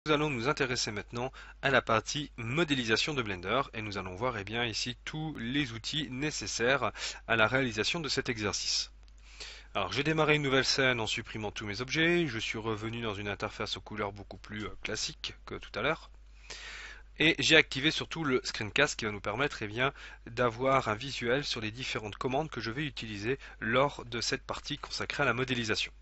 Nous allons nous intéresser maintenant à la partie modélisation de Blender et nous allons voir bien ici tous les outils nécessaires à la réalisation de cet exercice. Alors j'ai démarré une nouvelle scène en supprimant tous mes objets, je suis revenu dans une interface aux couleurs beaucoup plus classique que tout à l'heure et j'ai activé surtout le screencast qui va nous permettre d'avoir un visuel sur les différentes commandes que je vais utiliser lors de cette partie consacrée à la modélisation.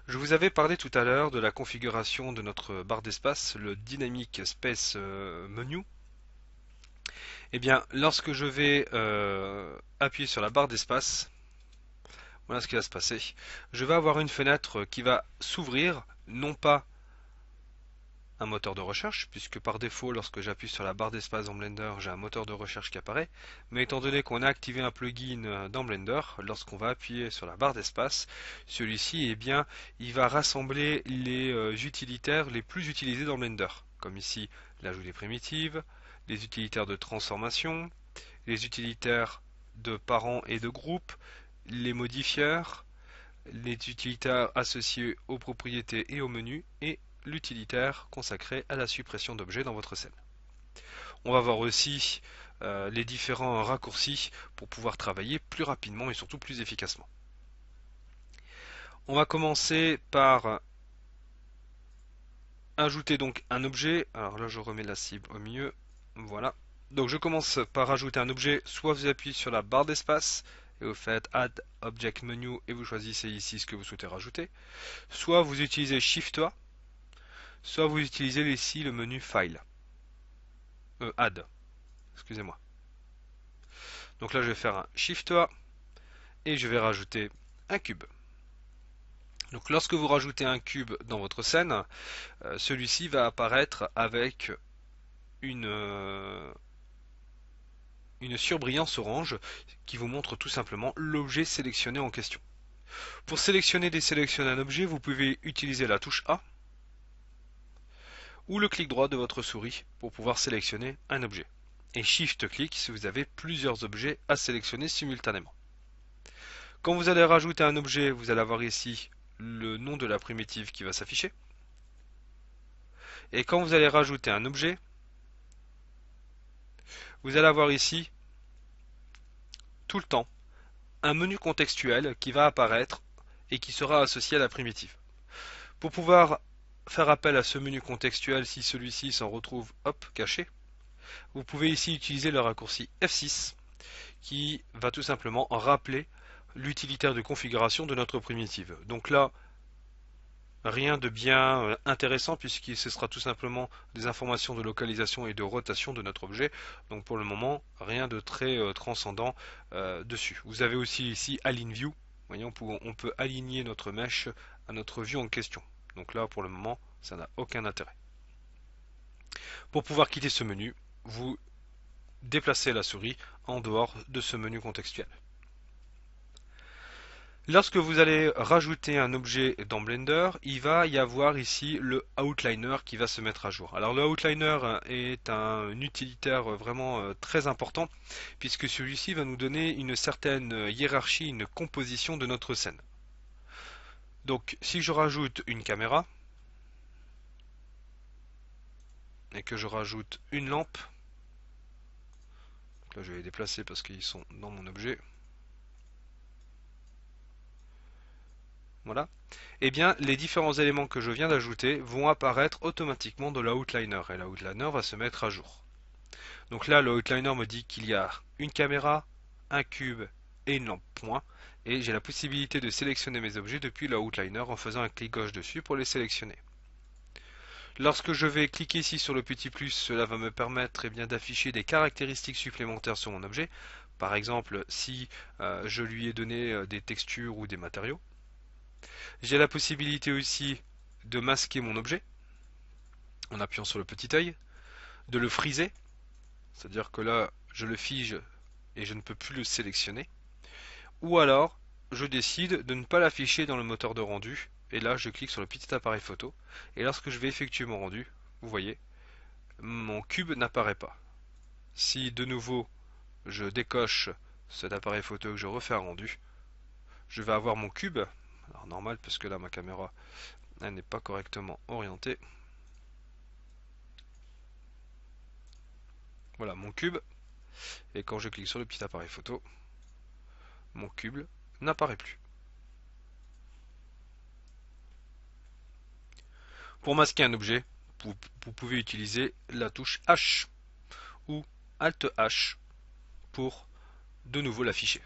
Je vous avais parlé tout à l'heure de la configuration de notre barre d'espace, le Dynamic Space Menu. Eh bien, lorsque je vais appuyer sur la barre d'espace, voilà ce qui va se passer. Je vais avoir une fenêtre qui va s'ouvrir, non pas un moteur de recherche, puisque par défaut, lorsque j'appuie sur la barre d'espace dans Blender, j'ai un moteur de recherche qui apparaît. Mais étant donné qu'on a activé un plugin dans Blender, lorsqu'on va appuyer sur la barre d'espace, celui-ci, eh bien, il va rassembler les utilitaires les plus utilisés dans Blender, comme ici l'ajout des primitives, les utilitaires de transformation, les utilitaires de parents et de groupes, les modifieurs, les utilitaires associés aux propriétés et aux menus, et l'utilitaire consacré à la suppression d'objets dans votre scène. On va voir aussi les différents raccourcis pour pouvoir travailler plus rapidement et surtout plus efficacement. On va commencer par ajouter donc un objet. Alors là je remets la cible au milieu. Voilà. Donc je commence par ajouter un objet, soit vous appuyez sur la barre d'espace et vous faites Add Object Menu et vous choisissez ici ce que vous souhaitez rajouter. Soit vous utilisez Shift A, soit vous utilisez ici le menu File. Add, excusez-moi. Donc là je vais faire un Shift A et je vais rajouter un cube. Donc lorsque vous rajoutez un cube dans votre scène, celui-ci va apparaître avec une, une surbrillance orange qui vous montre tout simplement l'objet sélectionné en question. Pour sélectionner et désélectionner un objet, vous pouvez utiliser la touche A ou le clic droit de votre souris pour pouvoir sélectionner un objet. Et Shift-clic si vous avez plusieurs objets à sélectionner simultanément. Quand vous allez rajouter un objet, vous allez avoir ici le nom de la primitive qui va s'afficher. Et quand vous allez rajouter un objet, vous allez avoir ici tout le temps un menu contextuel qui va apparaître et qui sera associé à la primitive. Pour pouvoir faire appel à ce menu contextuel, si celui-ci s'en retrouve caché, vous pouvez ici utiliser le raccourci F6 qui va tout simplement rappeler l'utilitaire de configuration de notre primitive. Donc là, rien de bien intéressant puisque ce sera tout simplement des informations de localisation et de rotation de notre objet. Donc pour le moment, rien de très transcendant dessus. Vous avez aussi ici Align View. Voyez, on peut aligner notre mèche à notre vue en question. Donc là, pour le moment, ça n'a aucun intérêt. Pour pouvoir quitter ce menu, vous déplacez la souris en dehors de ce menu contextuel. Lorsque vous allez rajouter un objet dans Blender, il va y avoir ici le outliner qui va se mettre à jour. Alors le outliner est un utilitaire vraiment très important puisque celui-ci va nous donner une certaine hiérarchie, une composition de notre scène. Donc si je rajoute une caméra et que je rajoute une lampe, là je vais les déplacer parce qu'ils sont dans mon objet. Voilà. Eh bien, les différents éléments que je viens d'ajouter vont apparaître automatiquement dans l'outliner et l'outliner va se mettre à jour. Donc là, le outliner me dit qu'il y a une caméra, un cube et une lampe point et j'ai la possibilité de sélectionner mes objets depuis l'outliner en faisant un clic gauche dessus pour les sélectionner. Lorsque je vais cliquer ici sur le petit plus, cela va me permettre d'afficher des caractéristiques supplémentaires sur mon objet. Par exemple, si je lui ai donné des textures ou des matériaux. J'ai la possibilité aussi de masquer mon objet en appuyant sur le petit œil, de le friser, c'est-à-dire que là je le fige et je ne peux plus le sélectionner, ou alors je décide de ne pas l'afficher dans le moteur de rendu et là je clique sur le petit appareil photo et lorsque je vais effectuer mon rendu, vous voyez, mon cube n'apparaît pas. Si de nouveau je décoche cet appareil photo que je refais un rendu, je vais avoir mon cube, alors normal parce que là ma caméra elle n'est pas correctement orientée. Voilà mon cube. Et quand je clique sur le petit appareil photo, mon cube n'apparaît plus. Pour masquer un objet, vous pouvez utiliser la touche H ou Alt H pour de nouveau l'afficher.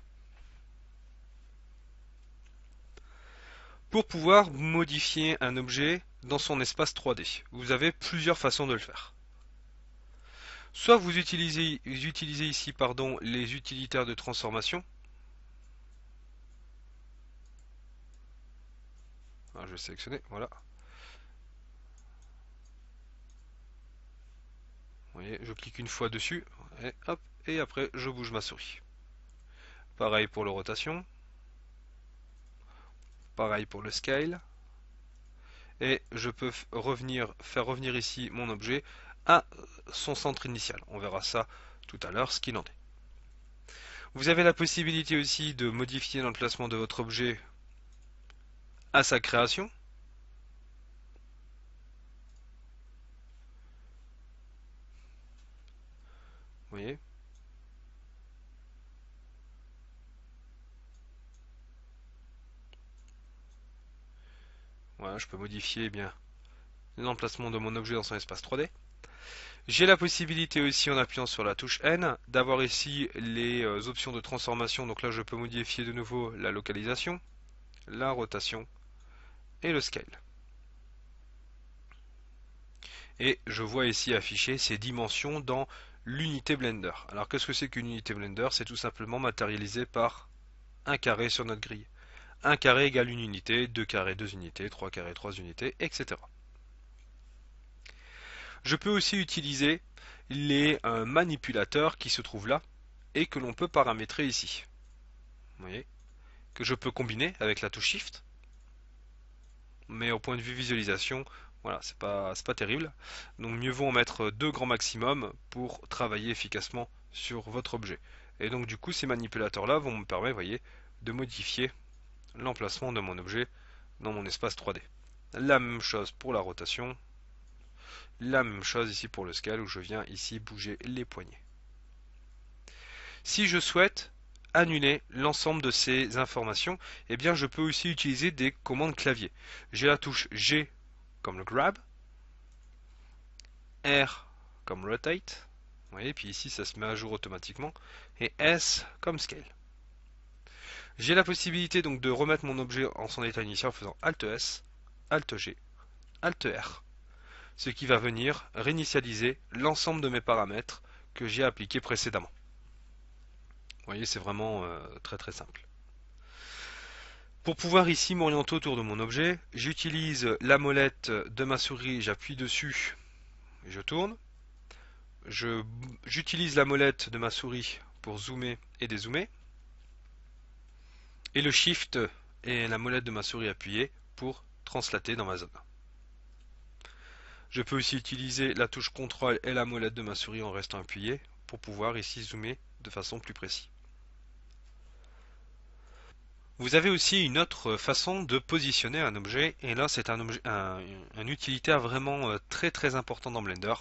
Pour pouvoir modifier un objet dans son espace 3D, vous avez plusieurs façons de le faire. Soit vous utilisez ici les utilitaires de transformation. Alors je vais sélectionner, voilà. Vous voyez, je clique une fois dessus, et hop, et après je bouge ma souris. Pareil pour la rotation. Pareil pour le scale. Et je peux faire revenir ici mon objet à son centre initial. On verra ça tout à l'heure, ce qu'il en est. Vous avez la possibilité aussi de modifier l'emplacement de votre objet à sa création. Vous voyez ? Voilà, je peux modifier l'emplacement de mon objet dans son espace 3D. J'ai la possibilité aussi, en appuyant sur la touche N, d'avoir ici les options de transformation. Donc là, je peux modifier de nouveau la localisation, la rotation et le scale. Et je vois ici afficher ces dimensions dans l'unité Blender. Alors qu'est-ce que c'est qu'une unité Blender? C'est tout simplement matérialisé par un carré sur notre grille. Un carré égale une unité, 2 carrés, 2 unités, 3 carrés, 3 unités, etc. Je peux aussi utiliser les manipulateurs qui se trouvent là et que l'on peut paramétrer ici. Vous voyez, que je peux combiner avec la touche Shift. Mais au point de vue visualisation, voilà, c'est pas terrible. Donc mieux vaut en mettre 2 grands maximum pour travailler efficacement sur votre objet. Et donc du coup, ces manipulateurs-là vont me permettre, voyez, de modifier l'emplacement de mon objet dans mon espace 3D. La même chose pour la rotation. La même chose ici pour le scale où je viens ici bouger les poignets. Si je souhaite annuler l'ensemble de ces informations, eh bien je peux aussi utiliser des commandes clavier. J'ai la touche G comme le grab, R comme rotate, vous voyez, puis ici ça se met à jour automatiquement, et S comme scale. J'ai la possibilité donc de remettre mon objet en son état initial en faisant Alt S, Alt G, Alt R, ce qui va venir réinitialiser l'ensemble de mes paramètres que j'ai appliqués précédemment. Vous voyez, c'est vraiment très très simple. Pour pouvoir ici m'orienter autour de mon objet, j'utilise la molette de ma souris, j'appuie dessus, je tourne. J'utilise la molette de ma souris pour zoomer et dézoomer. Et le Shift et la molette de ma souris appuyée pour translater dans ma zone. Je peux aussi utiliser la touche CTRL et la molette de ma souris en restant appuyé pour pouvoir ici zoomer de façon plus précise. Vous avez aussi une autre façon de positionner un objet, et là c'est un utilitaire vraiment très très important dans Blender,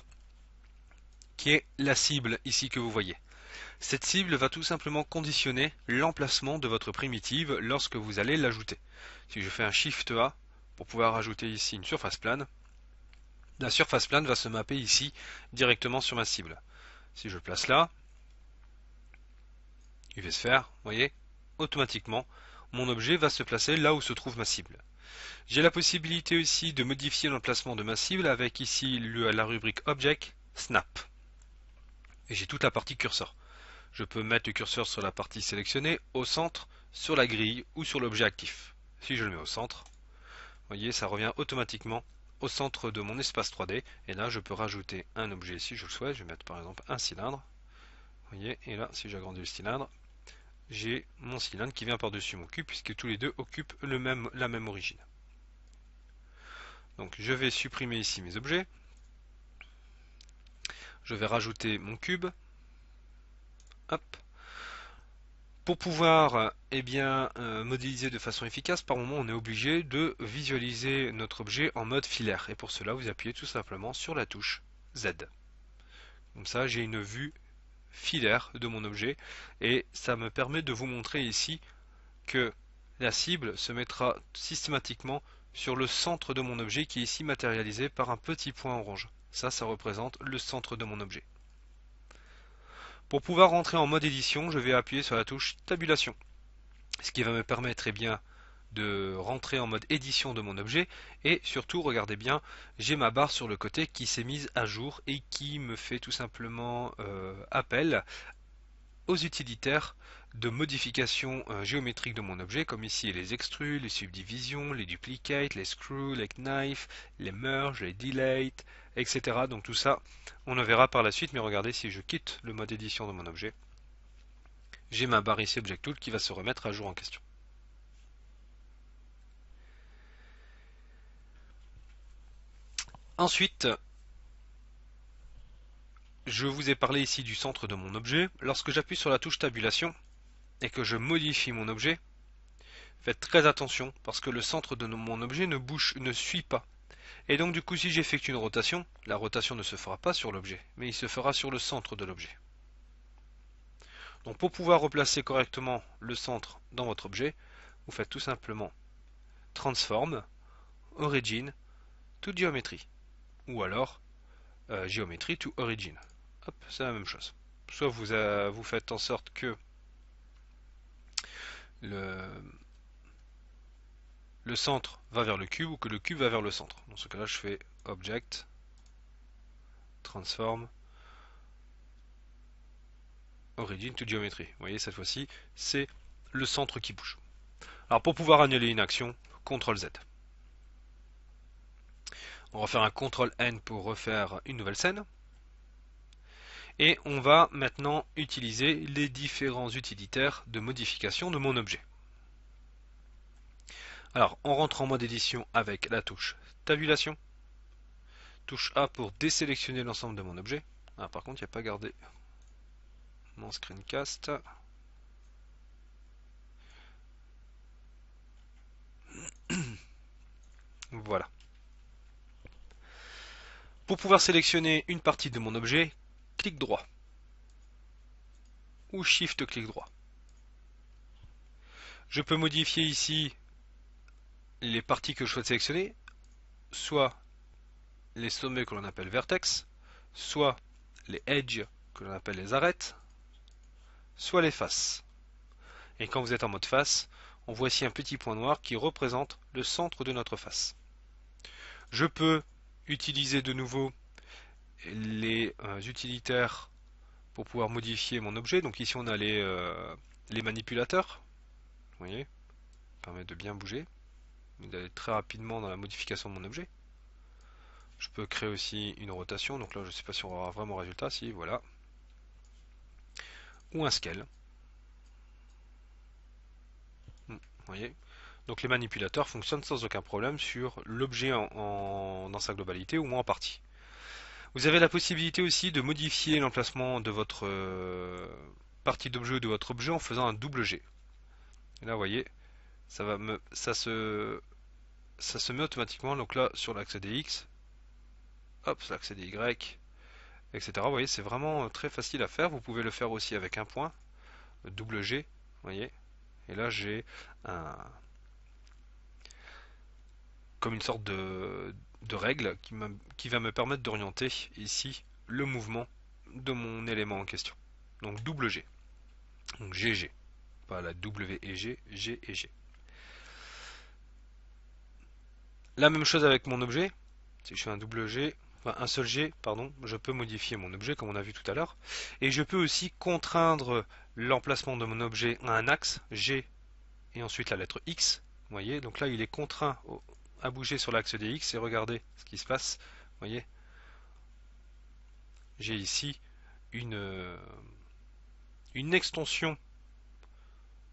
qui est la cible ici que vous voyez. Cette cible va tout simplement conditionner l'emplacement de votre primitive lorsque vous allez l'ajouter. Si je fais un Shift A pour pouvoir ajouter ici une surface plane, la surface plane va se mapper ici directement sur ma cible. Si je le place là, il va se faire, vous voyez, automatiquement, mon objet va se placer là où se trouve ma cible. J'ai la possibilité aussi de modifier l'emplacement de ma cible avec ici la rubrique Object, Snap. Et j'ai toute la partie curseur. Je peux mettre le curseur sur la partie sélectionnée, au centre, sur la grille ou sur l'objet actif. Si je le mets au centre, vous voyez, ça revient automatiquement au centre de mon espace 3D. Et là, je peux rajouter un objet si je le souhaite. Je vais mettre par exemple un cylindre. Vous voyez, et là, si j'agrandis le cylindre, j'ai mon cylindre qui vient par-dessus mon cube, puisque tous les deux occupent la même origine. Donc je vais supprimer ici mes objets. Je vais rajouter mon cube. Hop. Pour pouvoir modéliser de façon efficace, par moment on est obligé de visualiser notre objet en mode filaire. Et pour cela, vous appuyez tout simplement sur la touche Z. Comme ça, j'ai une vue filaire de mon objet, et ça me permet de vous montrer ici que la cible se mettra systématiquement sur le centre de mon objet qui est ici matérialisé par un petit point orange. Ça représente le centre de mon objet. Pour pouvoir rentrer en mode édition, je vais appuyer sur la touche tabulation, ce qui va me permettre de rentrer en mode édition de mon objet, et surtout, regardez bien, j'ai ma barre sur le côté qui s'est mise à jour et qui me fait tout simplement appel aux utilitaires de modification géométrique de mon objet, comme ici les extrudes, les subdivisions, les duplicates, les screws, les knife, les merge, les delete, etc. Donc tout ça, on le verra par la suite, mais regardez, si je quitte le mode édition de mon objet, j'ai ma barre ici Object Tool qui va se remettre à jour en question. Ensuite, je vous ai parlé ici du centre de mon objet. Lorsque j'appuie sur la touche tabulation et que je modifie mon objet, faites très attention parce que le centre de mon objet ne suit pas. Et donc du coup, si j'effectue une rotation, la rotation ne se fera pas sur l'objet, mais il se fera sur le centre de l'objet. Donc pour pouvoir replacer correctement le centre dans votre objet, vous faites tout simplement Transform, Origin to Geometry, ou alors Geometry to Origin. Hop, c'est la même chose. Soit vous faites en sorte que le centre va vers le cube ou que le cube va vers le centre. Dans ce cas-là, je fais Object, Transform, Origin to Geometry. Vous voyez, cette fois-ci, c'est le centre qui bouge. Alors pour pouvoir annuler une action, CTRL Z. On va faire un CTRL N pour refaire une nouvelle scène. Et on va maintenant utiliser les différents utilitaires de modification de mon objet. Alors, on rentre en mode édition avec la touche tabulation. Touche A pour désélectionner l'ensemble de mon objet. Ah, par contre, il n'y a pas gardé mon screencast. Voilà. Pour pouvoir sélectionner une partie de mon objet, clic droit ou Shift clic droit. Je peux modifier ici les parties que je souhaite sélectionner, soit les sommets que l'on appelle vertex, soit les edges que l'on appelle les arêtes, soit les faces. Et quand vous êtes en mode face, on voit ici un petit point noir qui représente le centre de notre face. Je peux utiliser de nouveau les utilitaires pour pouvoir modifier mon objet. Donc ici on a les manipulateurs. Vous voyez, ça permet de bien bouger, d'aller très rapidement dans la modification de mon objet. Je peux créer aussi une rotation, donc là je ne sais pas si on aura vraiment résultat, si voilà. Ou un scale. Vous voyez. Donc les manipulateurs fonctionnent sans aucun problème sur l'objet dans sa globalité ou en partie. Vous avez la possibilité aussi de modifier l'emplacement de votre partie d'objet ou de votre objet en faisant un double G. Et là, vous voyez, ça se met automatiquement donc là sur l'axe des X, hop, l'axe des Y, etc. Vous voyez, c'est vraiment très facile à faire. Vous pouvez le faire aussi avec un point, le double G, vous voyez. Et là, j'ai comme une sorte de règle qui va me permettre d'orienter ici le mouvement de mon élément en question. Donc double G. Donc GG. Pas la W et G, G et G. La même chose avec mon objet. Si je fais un double G, enfin un seul G, pardon, je peux modifier mon objet comme on a vu tout à l'heure. Et je peux aussi contraindre l'emplacement de mon objet à un axe, G, et ensuite la lettre X. Vous voyez, donc là il est contraint à bouger sur l'axe des X et regardez ce qui se passe. Vous voyez, j'ai ici une extension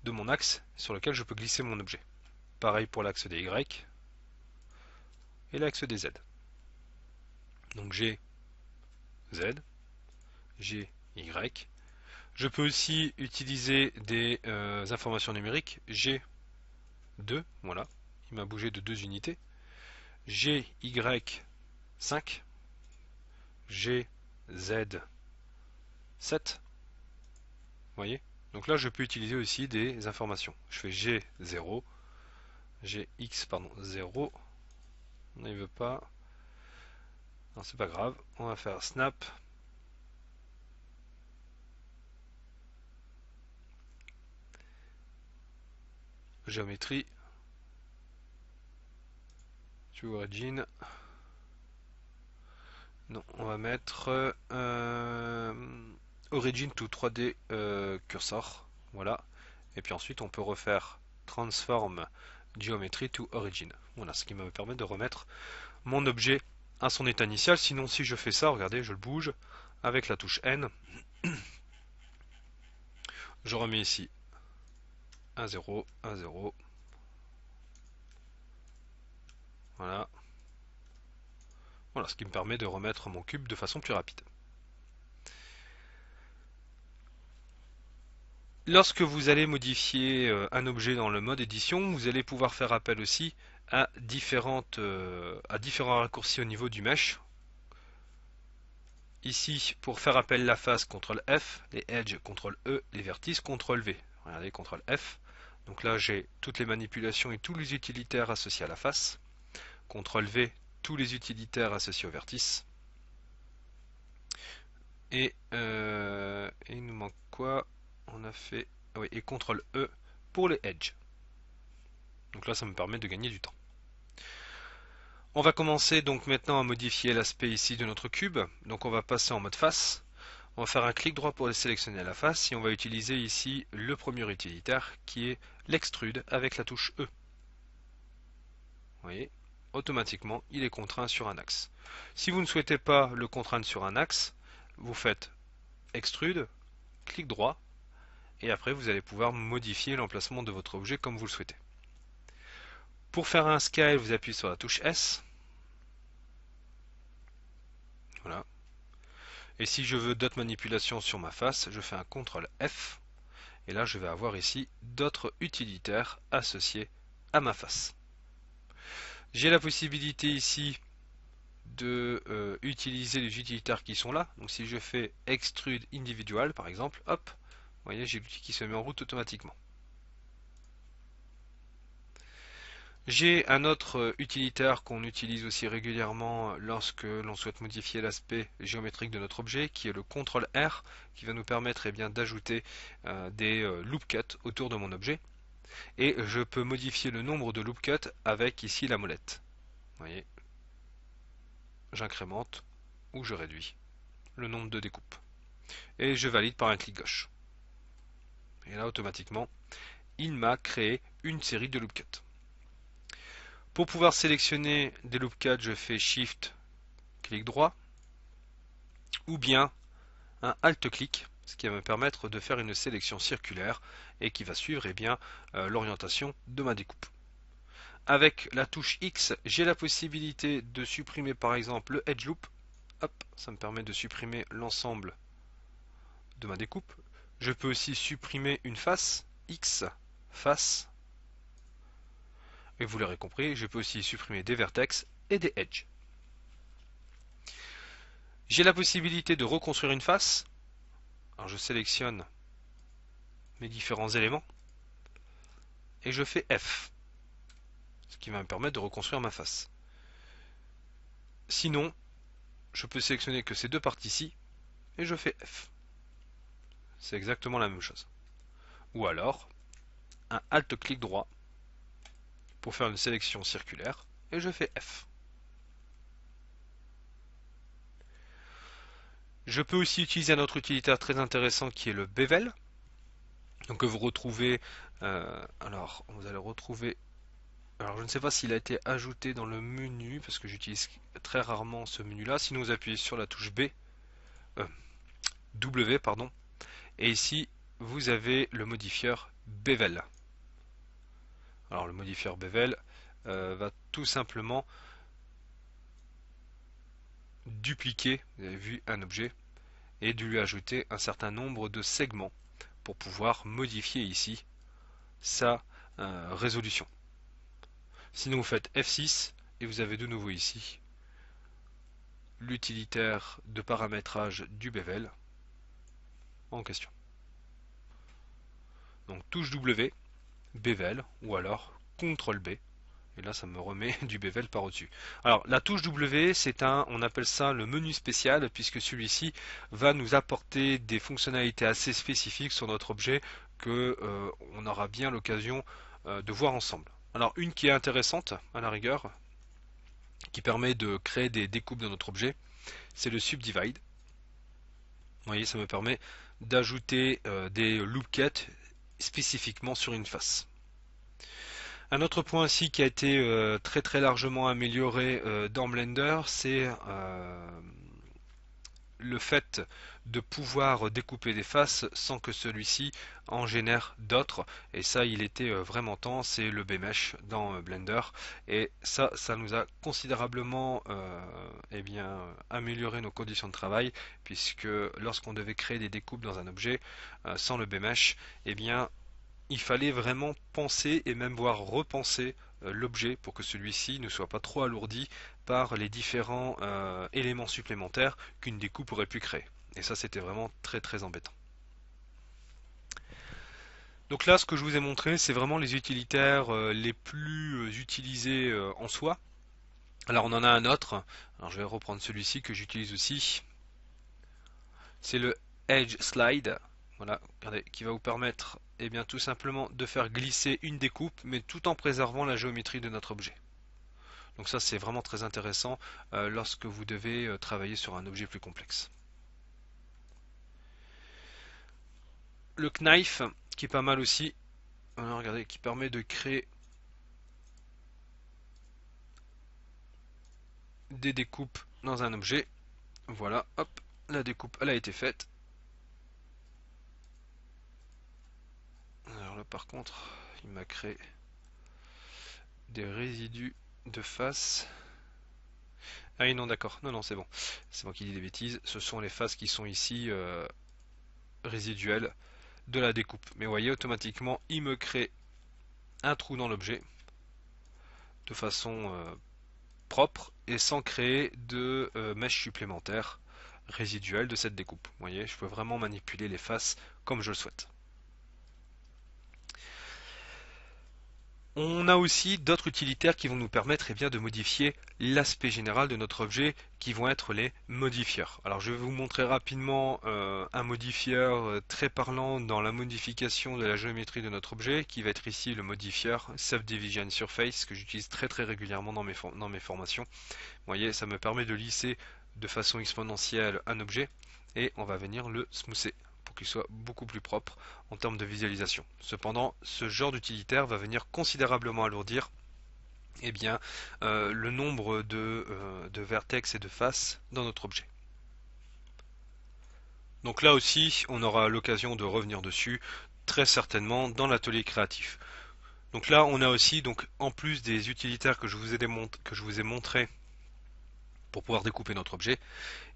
de mon axe sur lequel je peux glisser mon objet. Pareil pour l'axe des Y et l'axe des Z. Donc G, Z, G, Y. Je peux aussi utiliser des informations numériques. G2, voilà, il m'a bougé de 2 unités. GY5, GZ7, voyez? Donc là, je peux utiliser aussi des informations. Je fais G0, Gx, pardon, 0. On ne veut pas. Non, c'est pas grave. On va faire snap. Géométrie. To origin. Non, on va mettre origin to 3D cursor. Voilà. Et puis ensuite, on peut refaire transform geometry to origin. Voilà, ce qui me permet de remettre mon objet à son état initial. Sinon, si je fais ça, regardez, je le bouge avec la touche N. Je remets ici 1, 0, 1, 0. Voilà. Voilà, ce qui me permet de remettre mon cube de façon plus rapide. Lorsque vous allez modifier un objet dans le mode édition, vous allez pouvoir faire appel aussi à différents raccourcis au niveau du mesh. Ici, pour faire appel à la face, CTRL F, les edges, CTRL E, les vertices, CTRL V. Regardez, CTRL F. Donc là, j'ai toutes les manipulations et tous les utilitaires associés à la face. CTRL V, tous les utilitaires associés aux vertices. Et il nous manque quoi? On a fait... Ah oui, et CTRL E pour les edges. Donc là, ça me permet de gagner du temps. On va commencer donc maintenant à modifier l'aspect ici de notre cube. Donc on va passer en mode face. On va faire un clic droit pour sélectionner la face et on va utiliser ici le premier utilitaire qui est l'extrude avec la touche E. Vous voyez, automatiquement il est contraint sur un axe. Si vous ne souhaitez pas le contraindre sur un axe, vous faites extrude, clic droit et après vous allez pouvoir modifier l'emplacement de votre objet comme vous le souhaitez. Pour faire un scale, vous appuyez sur la touche S. Voilà. Et si je veux d'autres manipulations sur ma face, je fais un CTRL F. Et là, je vais avoir ici d'autres utilitaires associés à ma face. J'ai la possibilité ici de utiliser les utilitaires qui sont là. Donc si je fais extrude individual par exemple, hop, vous voyez, j'ai l'outil qui se met en route automatiquement. J'ai un autre utilitaire qu'on utilise aussi régulièrement lorsque l'on souhaite modifier l'aspect géométrique de notre objet, qui est le CTRL R, qui va nous permettre d'ajouter des loop cuts autour de mon objet. Et je peux modifier le nombre de loop cuts avec ici la molette. Vous voyez, j'incrémente ou je réduis le nombre de découpes. Et je valide par un clic gauche. Et là, automatiquement, il m'a créé une série de loop cuts. Pour pouvoir sélectionner des loop cuts, je fais Shift, clic droit, ou bien un Alt-clic, ce qui va me permettre de faire une sélection circulaire et qui va suivre l'orientation de ma découpe. Avec la touche X, j'ai la possibilité de supprimer par exemple le Edge Loop. Hop, ça me permet de supprimer l'ensemble de ma découpe. Je peux aussi supprimer une face, X, face. Et vous l'aurez compris, je peux aussi supprimer des vertex et des edges. J'ai la possibilité de reconstruire une face. Alors je sélectionne mes différents éléments et je fais F, ce qui va me permettre de reconstruire ma face. Sinon, je peux sélectionner que ces deux parties-ci et je fais F. C'est exactement la même chose. Ou alors, un Alt-clic droit pour faire une sélection circulaire et je fais F. Je peux aussi utiliser un autre utilitaire très intéressant qui est le bevel. Donc que vous retrouvez, alors vous allez retrouver, alors je ne sais pas s'il a été ajouté dans le menu parce que j'utilise très rarement ce menu là, sinon vous appuyez sur la touche W pardon, et ici vous avez le modifieur bevel. Alors le modifieur bevel va tout simplement dupliquer, vous avez vu, un objet et de lui ajouter un certain nombre de segments pour pouvoir modifier ici sa résolution. Sinon vous faites F6 et vous avez de nouveau ici l'utilitaire de paramétrage du bevel en question. Donc touche W, bevel, ou alors CTRL B. Et là, ça me remet du bevel par au-dessus. Alors, la touche W, on appelle ça le menu spécial, puisque celui-ci va nous apporter des fonctionnalités assez spécifiques sur notre objet que on aura bien l'occasion de voir ensemble. Alors, une qui est intéressante, à la rigueur, qui permet de créer des découpes dans notre objet, c'est le subdivide. Vous voyez, ça me permet d'ajouter des loop cuts spécifiquement sur une face. Un autre point aussi qui a été très très largement amélioré dans Blender, c'est le fait de pouvoir découper des faces sans que celui-ci en génère d'autres. Et ça, il était vraiment temps, c'est le B-Mesh dans Blender. Et ça nous a considérablement eh bien, amélioré nos conditions de travail, puisque lorsqu'on devait créer des découpes dans un objet sans le B-Mesh, eh bien, il fallait vraiment penser et même voir repenser l'objet pour que celui-ci ne soit pas trop alourdi par les différents éléments supplémentaires qu'une découpe aurait pu créer. Et ça, c'était vraiment très très embêtant. Donc là, ce que je vous ai montré, c'est vraiment les utilitaires les plus utilisés en soi. Alors on en a un autre, alors je vais reprendre celui-ci que j'utilise aussi. C'est le Edge Slide. Voilà, regardez, qui va vous permettre eh bien, tout simplement de faire glisser une découpe, mais tout en préservant la géométrie de notre objet. Donc ça, c'est vraiment très intéressant lorsque vous devez travailler sur un objet plus complexe. Le Knife, qui est pas mal aussi, alors, regardez, qui permet de créer des découpes dans un objet. Voilà, hop, la découpe, elle a été faite. Alors là, par contre, il m'a créé des résidus de face. Ah oui, non, d'accord. Non, non, c'est bon. C'est moi qui dis des bêtises. Ce sont les faces qui sont ici résiduelles de la découpe. Mais vous voyez, automatiquement, il me crée un trou dans l'objet de façon propre et sans créer de mèches supplémentaires résiduelles de cette découpe. Vous voyez, je peux vraiment manipuler les faces comme je le souhaite. On a aussi d'autres utilitaires qui vont nous permettre bien, de modifier l'aspect général de notre objet, qui vont être les modifieurs. Alors je vais vous montrer rapidement un modifieur très parlant dans la modification de la géométrie de notre objet, qui va être ici le modifieur Subdivision Surface, que j'utilise très très régulièrement dans mes formations. Vous voyez, ça me permet de lisser de façon exponentielle un objet, et on va venir le smoother pour qu'il soit beaucoup plus propre en termes de visualisation. Cependant, ce genre d'utilitaire va venir considérablement alourdir eh bien, le nombre de vertex et de faces dans notre objet. Donc là aussi, on aura l'occasion de revenir dessus très certainement dans l'atelier créatif. Donc là, on a aussi, donc, en plus des utilitaires que je vous ai montrés pour pouvoir découper notre objet,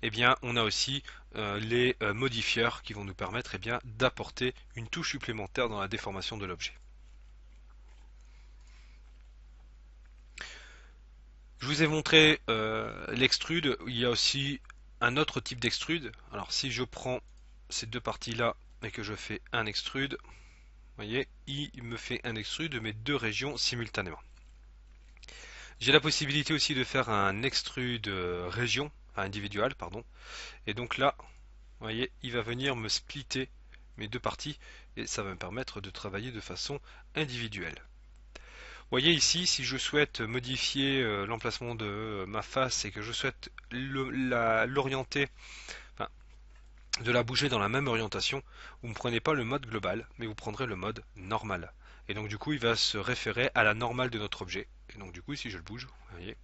eh bien, on a aussi les modifieurs qui vont nous permettre d'apporter une touche supplémentaire dans la déformation de l'objet. Je vous ai montré l'extrude. Il y a aussi un autre type d'extrude. Alors si je prends ces deux parties-là et que je fais un extrude, vous voyez, il me fait un extrude de mes deux régions simultanément. J'ai la possibilité aussi de faire un extrude région, individual, pardon. Et donc là, vous voyez, il va venir me splitter mes deux parties et ça va me permettre de travailler de façon individuelle. Vous voyez ici, si je souhaite modifier l'emplacement de ma face et que je souhaite l'orienter, enfin, de la bouger dans la même orientation, vous ne prenez pas le mode global, mais vous prendrez le mode normal. Et donc du coup, il va se référer à la normale de notre objet. Et donc du coup, si je le bouge, vous voyez,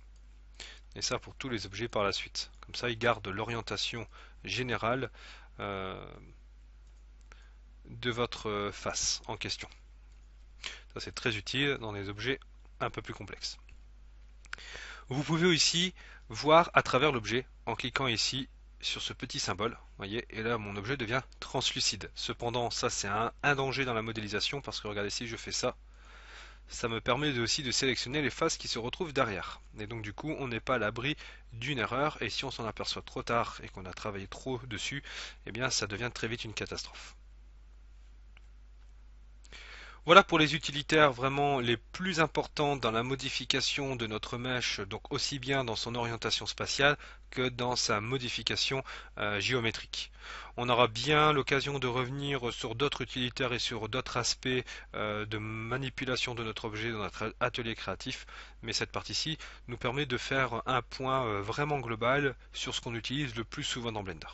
et ça pour tous les objets par la suite. Comme ça, il garde l'orientation générale de votre face en question. Ça c'est très utile dans des objets un peu plus complexes. Vous pouvez aussi voir à travers l'objet en cliquant ici sur ce petit symbole, voyez, et là mon objet devient translucide. Cependant, ça c'est un danger dans la modélisation parce que regardez, si je fais ça, ça me permet aussi de sélectionner les faces qui se retrouvent derrière. Et donc du coup, on n'est pas à l'abri d'une erreur, et si on s'en aperçoit trop tard et qu'on a travaillé trop dessus, eh bien ça devient très vite une catastrophe. Voilà pour les utilitaires vraiment les plus importants dans la modification de notre mèche, donc aussi bien dans son orientation spatiale que dans sa modification géométrique. On aura bien l'occasion de revenir sur d'autres utilitaires et sur d'autres aspects de manipulation de notre objet dans notre atelier créatif, mais cette partie-ci nous permet de faire un point vraiment global sur ce qu'on utilise le plus souvent dans Blender.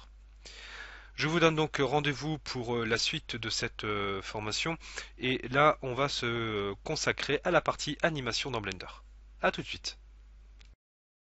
Je vous donne donc rendez-vous pour la suite de cette formation et là on va se consacrer à la partie animation dans Blender. A tout de suite.